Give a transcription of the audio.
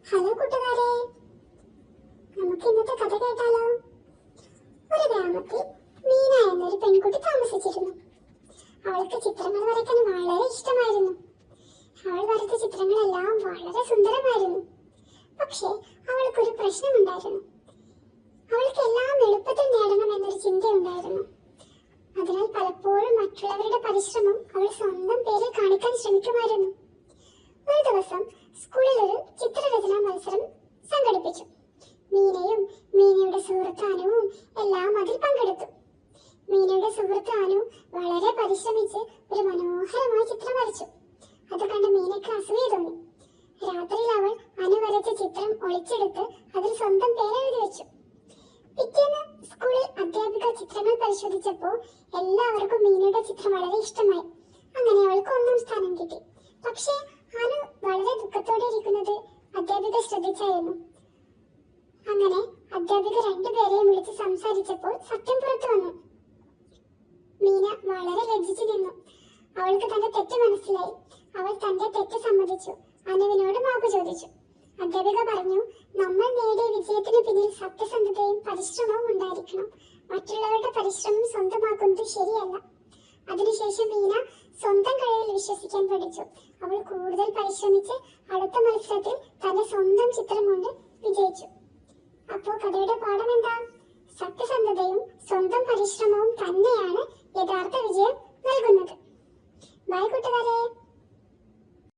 Hello കൂട്ടുകാരെ, നമുക്ക് ഇന്നത്തെ കഥ കേട്ടാലോ? ഒരു ഗ്രാമത്തിൽ മീന എന്നൊരു പെൺകുട്ടി താമസിച്ചിരുന്നു. അവൾക്ക് ചിത്രങ്ങൾ വരയ്ക്കാൻ വളരെ ഇഷ്ടമായിരുന്നു. അവൾ വരച്ച ചിത്രങ്ങളെല്ലാം വളരെ സുന്ദരമായിരുന്നു. പക്ഷേ അവൾക്കൊരു പ്രശ്നമുണ്ടായിരുന്നു. അവൾക്ക് എല്ലാം എളുപ്പത്തിൽ നേടണമെന്നൊരു ചിന്തയുണ്ടായിരുന്നു. അതിനാൽ പലപ്പോഴും മറ്റുള്ളവരുടെ പരിശ്രമം അവൾ സ്വന്തം പേരിൽ കാണിക്കാൻ ശ്രമിക്കുമായിരുന്നു. ഒരു ദിവസം സ്കൂളിൽ ഒരു ചിത്രരചനാ മത്സരം സംഘടിപ്പിച്ചു. മീനയും മീനയുടെ സുഹൃത്ത് അനുവും എല്ലാം അതിൽ പങ്കെടുത്തു. മീനയുടെ സുഹൃത്ത് അനു വളരെ പരിശ്രമിച്ച് ഒരു മനോഹരമായ ചിത്രം വരച്ചു. അത് കണ്ട് മീനയ്ക്ക് അസൂയ തോന്നി. രാത്രിയിൽ അവൾ അനു വരച്ച ചിത്രം ഒളിച്ചെടുത്ത് അതിൽ സ്വന്തം പേരെഴുതി വെച്ചു. പിറ്റേന്ന് സ്കൂളിൽ അധ്യാപിക ചിത്രങ്ങൾ പരിശോധിച്ചപ്പോൾ എല്ലാവർക്കും മീനയുടെ ചിത്രം വളരെ ഇഷ്ടമായി. അങ്ങനെ അവൾക്ക് 1ാം സ്ഥാനം കിട്ടി. പക്ഷേ അനു വളരെ ദുഃഖത്തോടെ ഇരിക്കുന്നത് അധ്യാപിക ശ്രദ്ധിച്ചായിരുന്നു. അങ്ങനെ അധ്യാപിക രണ്ടുപേരെയും വിളിച്ച് സംസാരിച്ചപ്പോൾ സത്യം പുറത്തു വന്നു. മീന വളരെ ലജ്ജിച്ചു നിന്നു. അവൾക്ക് തന്റെ തെറ്റ് മനസ്സിലായി. അവൾ തന്റെ തെറ്റ് സമ്മതിച്ചു. അനുവിനോട് മാപ്പ് ചോദിച്ചു. അധ്യാപിക പറഞ്ഞു, നമ്മൾ നേടിയ വിജയത്തിന് പിന്നിൽ സത്യസന്ധതയും പരിശ്രമവും ഉണ്ടായിരിക്കണം. മറ്റുള്ളവരുടെ പരിശ്രമം സ്വന്തമാക്കുന്നത് ശരിയല്ല. അതിനുശേഷം മീന സ്വന്തം കഴിവിൽ വിശ്വസിക്കാൻ പഠിച്ചു. അവൾ കൂടുതൽ പരിശ്രമിച്ച് അടുത്ത മത്സരത്തിൽ തന്റെ സ്വന്തം ചിത്രം കൊണ്ട് വിജയിച്ചു. അപ്പോ കഥയുടെ പാഠം എന്താ? സത്യസന്ധതയും സ്വന്തം പരിശ്രമവും തന്നെയാണ് യഥാർത്ഥ വിജയം നൽകുന്നത്. ബൈ കൂട്ടുകാരെ.